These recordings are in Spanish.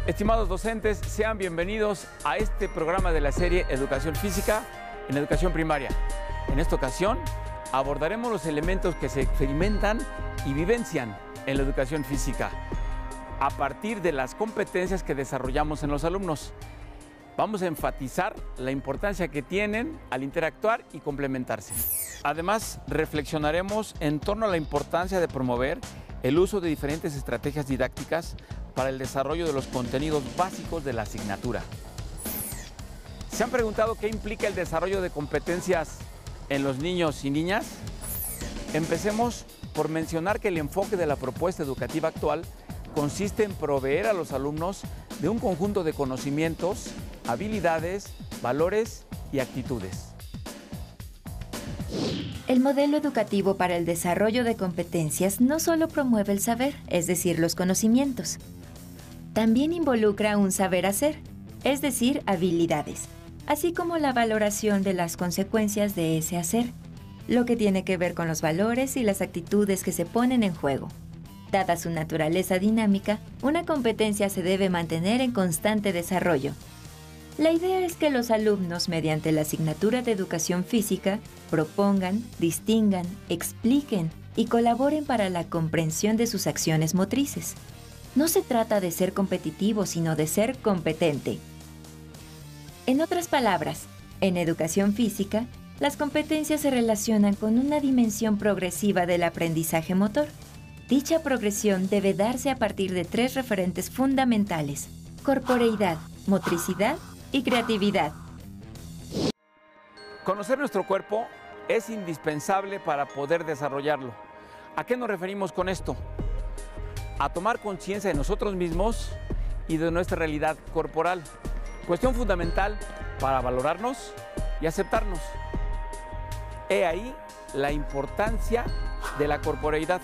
Estimados docentes, sean bienvenidos a este programa de la serie Educación Física en Educación Primaria. En esta ocasión abordaremos los elementos que se experimentan y vivencian en la educación física a partir de las competencias que desarrollamos en los alumnos. Vamos a enfatizar la importancia que tienen al interactuar y complementarse. Además, reflexionaremos en torno a la importancia de promover el uso de diferentes estrategias didácticas para el desarrollo de los contenidos básicos de la asignatura. ¿Se han preguntado qué implica el desarrollo de competencias en los niños y niñas? Empecemos por mencionar que el enfoque de la propuesta educativa actual consiste en proveer a los alumnos de un conjunto de conocimientos, habilidades, valores y actitudes. El modelo educativo para el desarrollo de competencias no solo promueve el saber, es decir, los conocimientos. También involucra un saber hacer, es decir, habilidades, así como la valoración de las consecuencias de ese hacer, lo que tiene que ver con los valores y las actitudes que se ponen en juego. Dada su naturaleza dinámica, una competencia se debe mantener en constante desarrollo. La idea es que los alumnos, mediante la asignatura de educación física, propongan, distingan, expliquen y colaboren para la comprensión de sus acciones motrices. No se trata de ser competitivo, sino de ser competente. En otras palabras, en educación física, las competencias se relacionan con una dimensión progresiva del aprendizaje motor. Dicha progresión debe darse a partir de 3 referentes fundamentales: corporeidad, motricidad y creatividad. Conocer nuestro cuerpo es indispensable para poder desarrollarlo. ¿A qué nos referimos con esto? A tomar conciencia de nosotros mismos y de nuestra realidad corporal. Cuestión fundamental para valorarnos y aceptarnos. He ahí la importancia de la corporeidad,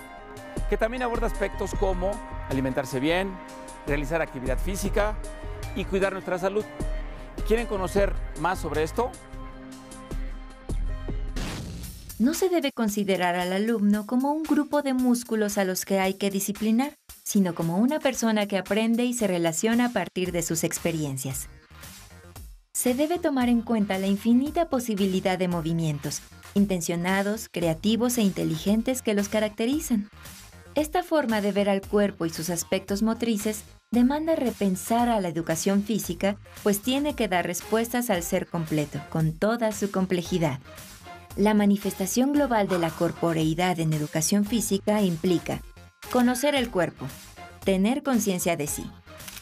que también aborda aspectos como alimentarse bien, realizar actividad física y cuidar nuestra salud. ¿Quieren conocer más sobre esto? No se debe considerar al alumno como un grupo de músculos a los que hay que disciplinar, sino como una persona que aprende y se relaciona a partir de sus experiencias. Se debe tomar en cuenta la infinita posibilidad de movimientos, intencionados, creativos e inteligentes que los caracterizan. Esta forma de ver al cuerpo y sus aspectos motrices demanda repensar a la educación física, pues tiene que dar respuestas al ser completo, con toda su complejidad. La manifestación global de la corporeidad en educación física implica conocer el cuerpo, tener conciencia de sí,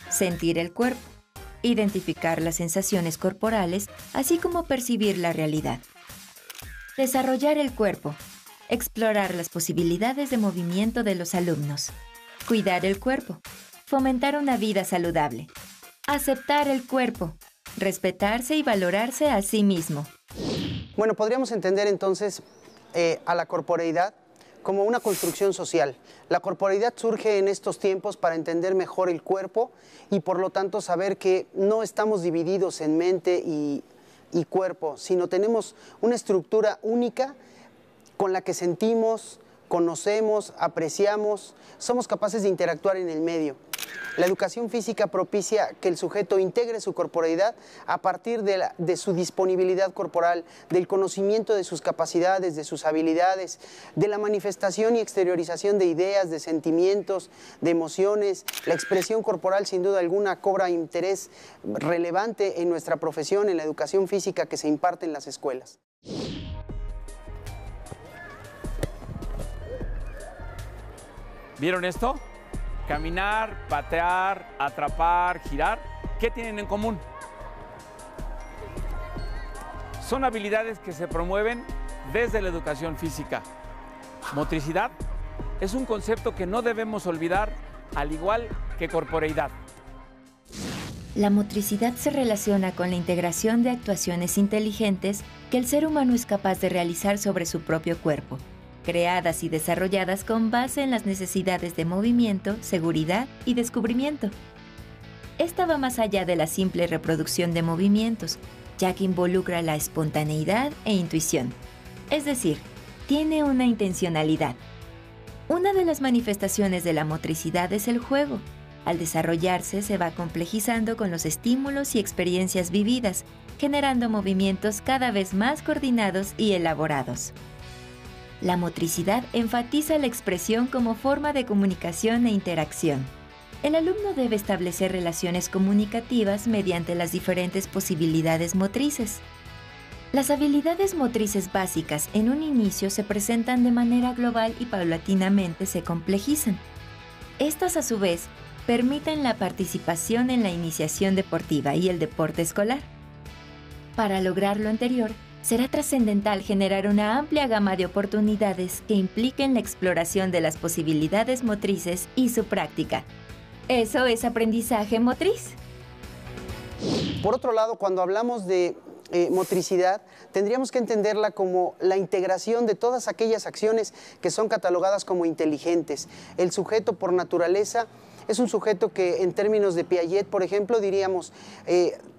sentir el cuerpo, identificar las sensaciones corporales, así como percibir la realidad. Desarrollar el cuerpo, explorar las posibilidades de movimiento de los alumnos, cuidar el cuerpo, fomentar una vida saludable, aceptar el cuerpo, respetarse y valorarse a sí mismo. Bueno, podríamos entender entonces a la corporeidad como una construcción social. La corporeidad surge en estos tiempos para entender mejor el cuerpo y por lo tanto saber que no estamos divididos en mente y cuerpo, sino tenemos una estructura única con la que sentimos, conocemos, apreciamos, somos capaces de interactuar en el medio. La educación física propicia que el sujeto integre su corporeidad a partir de su disponibilidad corporal, del conocimiento de sus capacidades, de sus habilidades, de la manifestación y exteriorización de ideas, de sentimientos, de emociones. La expresión corporal, sin duda alguna, cobra interés relevante en nuestra profesión, en la educación física que se imparte en las escuelas. ¿Vieron esto? Caminar, patear, atrapar, girar, ¿qué tienen en común? Son habilidades que se promueven desde la educación física. Motricidad es un concepto que no debemos olvidar, al igual que corporeidad. La motricidad se relaciona con la integración de actuaciones inteligentes que el ser humano es capaz de realizar sobre su propio cuerpo, creadas y desarrolladas con base en las necesidades de movimiento, seguridad y descubrimiento. Esta va más allá de la simple reproducción de movimientos, ya que involucra la espontaneidad e intuición, es decir, tiene una intencionalidad. Una de las manifestaciones de la motricidad es el juego, Al desarrollarse, se va complejizando con los estímulos y experiencias vividas, generando movimientos cada vez más coordinados y elaborados. La motricidad enfatiza la expresión como forma de comunicación e interacción. El alumno debe establecer relaciones comunicativas mediante las diferentes posibilidades motrices. Las habilidades motrices básicas en un inicio se presentan de manera global y paulatinamente se complejizan. Estas, a su vez, permiten la participación en la iniciación deportiva y el deporte escolar. Para lograr lo anterior, será trascendental generar una amplia gama de oportunidades que impliquen la exploración de las posibilidades motrices y su práctica. Eso es aprendizaje motriz. Por otro lado, cuando hablamos de motricidad, tendríamos que entenderla como la integración de todas aquellas acciones que son catalogadas como inteligentes. El sujeto, por naturaleza, es un sujeto que, en términos de Piaget, por ejemplo, diríamos,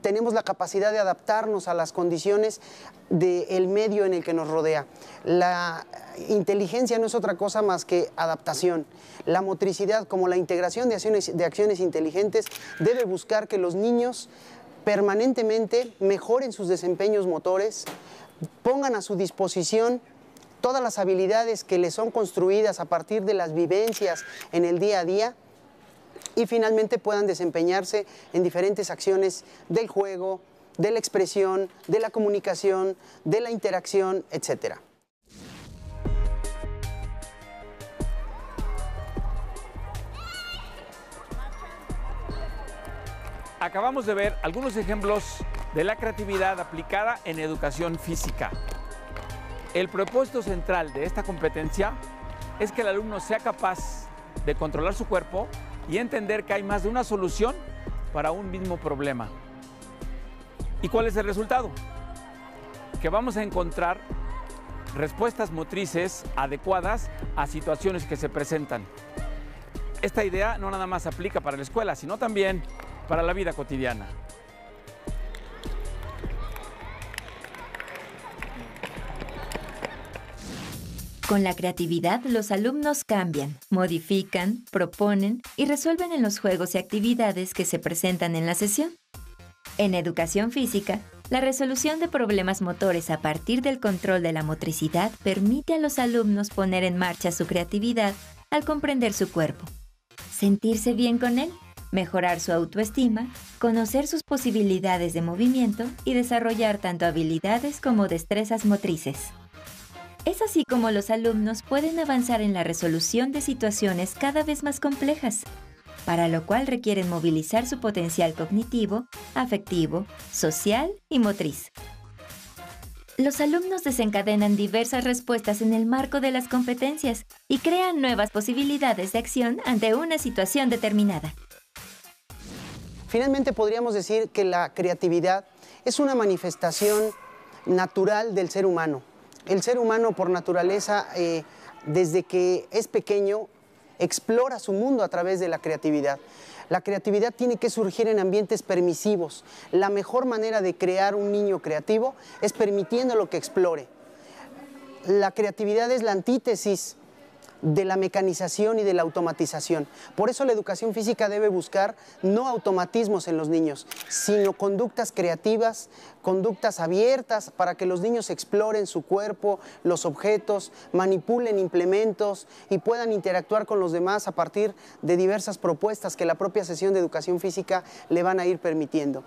tenemos la capacidad de adaptarnos a las condiciones del medio en el que nos rodea. La inteligencia no es otra cosa más que adaptación. La motricidad, como la integración de acciones inteligentes, debe buscar que los niños permanentemente mejoren sus desempeños motores, pongan a su disposición todas las habilidades que les son construidas a partir de las vivencias en el día a día, y finalmente puedan desempeñarse en diferentes acciones del juego, de la expresión, de la comunicación, de la interacción, etc. Acabamos de ver algunos ejemplos de la creatividad aplicada en educación física. El propósito central de esta competencia es que el alumno sea capaz de controlar su cuerpo y entender que hay más de una solución para un mismo problema. ¿Y cuál es el resultado? Que vamos a encontrar respuestas motrices adecuadas a situaciones que se presentan. Esta idea no nada más aplica para la escuela, sino también para la vida cotidiana. Con la creatividad, los alumnos cambian, modifican, proponen y resuelven en los juegos y actividades que se presentan en la sesión. En educación física, la resolución de problemas motores a partir del control de la motricidad permite a los alumnos poner en marcha su creatividad al comprender su cuerpo, sentirse bien con él, mejorar su autoestima, conocer sus posibilidades de movimiento y desarrollar tanto habilidades como destrezas motrices. Es así como los alumnos pueden avanzar en la resolución de situaciones cada vez más complejas, para lo cual requieren movilizar su potencial cognitivo, afectivo, social y motriz. Los alumnos desencadenan diversas respuestas en el marco de las competencias y crean nuevas posibilidades de acción ante una situación determinada. Finalmente, podríamos decir que la creatividad es una manifestación natural del ser humano. El ser humano, por naturaleza, desde que es pequeño, explora su mundo a través de la creatividad. La creatividad tiene que surgir en ambientes permisivos. La mejor manera de crear un niño creativo es permitiéndolo que explore. La creatividad es la antítesis de la mecanización y de la automatización. Por eso la educación física debe buscar no automatismos en los niños, sino conductas creativas, conductas abiertas para que los niños exploren su cuerpo, los objetos, manipulen implementos y puedan interactuar con los demás a partir de diversas propuestas que la propia sesión de educación física le van a ir permitiendo.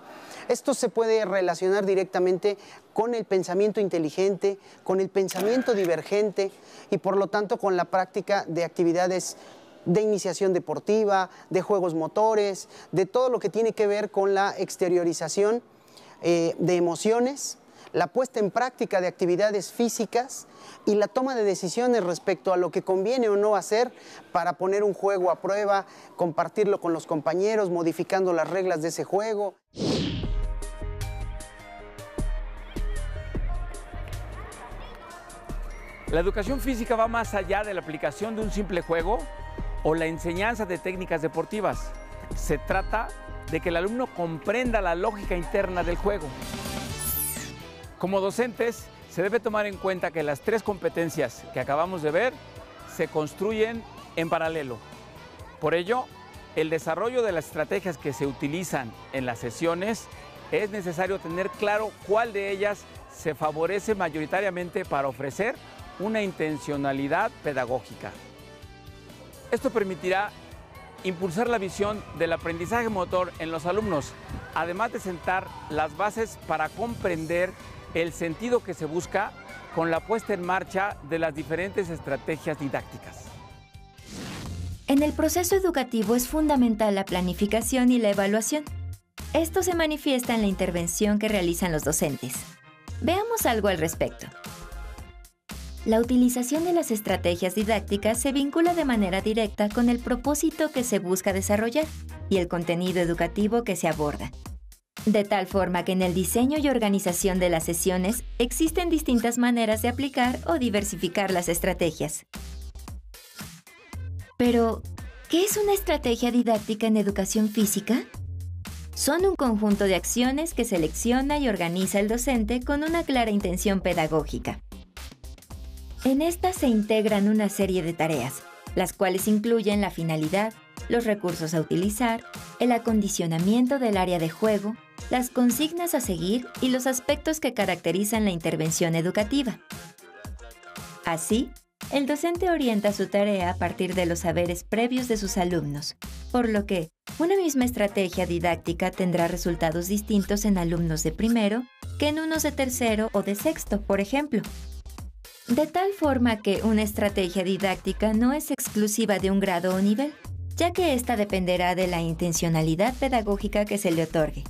Esto se puede relacionar directamente con el pensamiento inteligente, con el pensamiento divergente y por lo tanto con la práctica de actividades de iniciación deportiva, de juegos motores, de todo lo que tiene que ver con la exteriorización de emociones, la puesta en práctica de actividades físicas y la toma de decisiones respecto a lo que conviene o no hacer para poner un juego a prueba, compartirlo con los compañeros, modificando las reglas de ese juego. La educación física va más allá de la aplicación de un simple juego o la enseñanza de técnicas deportivas. Se trata de que el alumno comprenda la lógica interna del juego. Como docentes, se debe tomar en cuenta que las tres competencias que acabamos de ver se construyen en paralelo. Por ello, el desarrollo de las estrategias que se utilizan en las sesiones, es necesario tener claro cuál de ellas se favorece mayoritariamente para ofrecer una intencionalidad pedagógica. Esto permitirá impulsar la visión del aprendizaje motor en los alumnos, además de sentar las bases para comprender el sentido que se busca con la puesta en marcha de las diferentes estrategias didácticas. En el proceso educativo es fundamental la planificación y la evaluación. Esto se manifiesta en la intervención que realizan los docentes. Veamos algo al respecto. La utilización de las estrategias didácticas se vincula de manera directa con el propósito que se busca desarrollar y el contenido educativo que se aborda. De tal forma que en el diseño y organización de las sesiones existen distintas maneras de aplicar o diversificar las estrategias. Pero, ¿qué es una estrategia didáctica en educación física? Son un conjunto de acciones que selecciona y organiza el docente con una clara intención pedagógica. En estas se integran una serie de tareas, las cuales incluyen la finalidad, los recursos a utilizar, el acondicionamiento del área de juego, las consignas a seguir y los aspectos que caracterizan la intervención educativa. Así, el docente orienta su tarea a partir de los saberes previos de sus alumnos, por lo que una misma estrategia didáctica tendrá resultados distintos en alumnos de primero que en unos de tercero o de sexto, por ejemplo. De tal forma que una estrategia didáctica no es exclusiva de un grado o nivel, ya que ésta dependerá de la intencionalidad pedagógica que se le otorgue.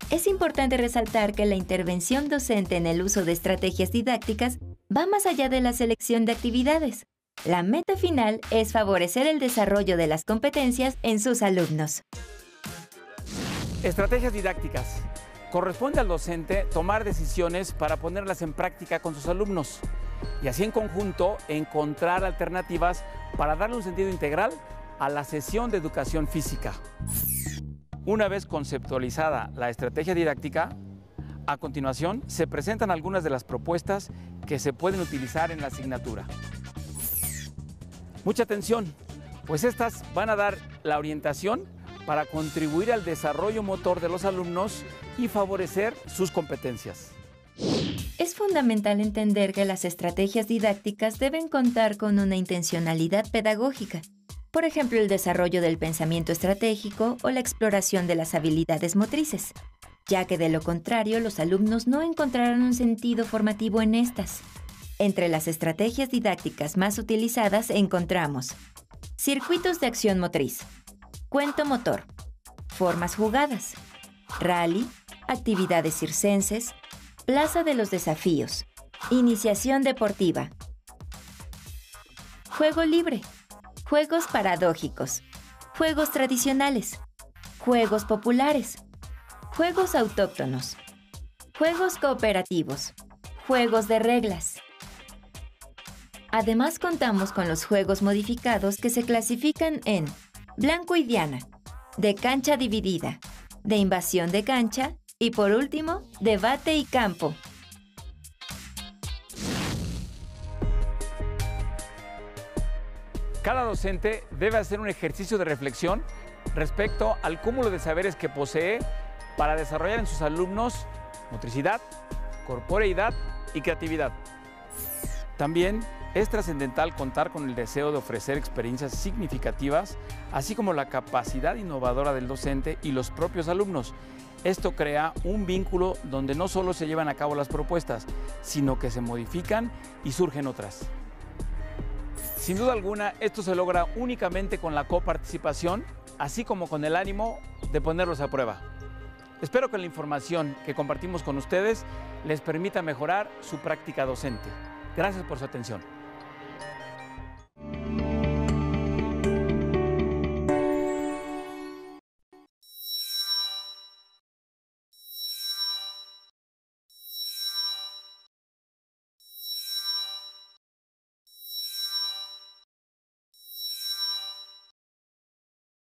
Es importante resaltar que la intervención docente en el uso de estrategias didácticas va más allá de la selección de actividades. La meta final es favorecer el desarrollo de las competencias en sus alumnos. Estrategias didácticas. Corresponde al docente tomar decisiones para ponerlas en práctica con sus alumnos y así en conjunto encontrar alternativas para darle un sentido integral a la sesión de educación física. Una vez conceptualizada la estrategia didáctica, a continuación se presentan algunas de las propuestas que se pueden utilizar en la asignatura. Mucha atención, pues estas van a dar la orientación para contribuir al desarrollo motor de los alumnos y favorecer sus competencias. Es fundamental entender que las estrategias didácticas deben contar con una intencionalidad pedagógica. Por ejemplo, el desarrollo del pensamiento estratégico o la exploración de las habilidades motrices, ya que de lo contrario los alumnos no encontrarán un sentido formativo en estas. Entre las estrategias didácticas más utilizadas encontramos circuitos de acción motriz, cuento motor, formas jugadas, rally, actividades circenses, plaza de los desafíos, iniciación deportiva, juego libre, juegos paradójicos, juegos tradicionales, juegos populares, juegos autóctonos, juegos cooperativos, juegos de reglas. Además contamos con los juegos modificados que se clasifican en blanco y diana, de cancha dividida, de invasión de cancha y por último, debate y campo. Cada docente debe hacer un ejercicio de reflexión respecto al cúmulo de saberes que posee para desarrollar en sus alumnos motricidad, corporeidad y creatividad. También es trascendental contar con el deseo de ofrecer experiencias significativas, así como la capacidad innovadora del docente y los propios alumnos. Esto crea un vínculo donde no solo se llevan a cabo las propuestas, sino que se modifican y surgen otras. Sin duda alguna, esto se logra únicamente con la coparticipación, así como con el ánimo de ponerlos a prueba. Espero que la información que compartimos con ustedes les permita mejorar su práctica docente. Gracias por su atención.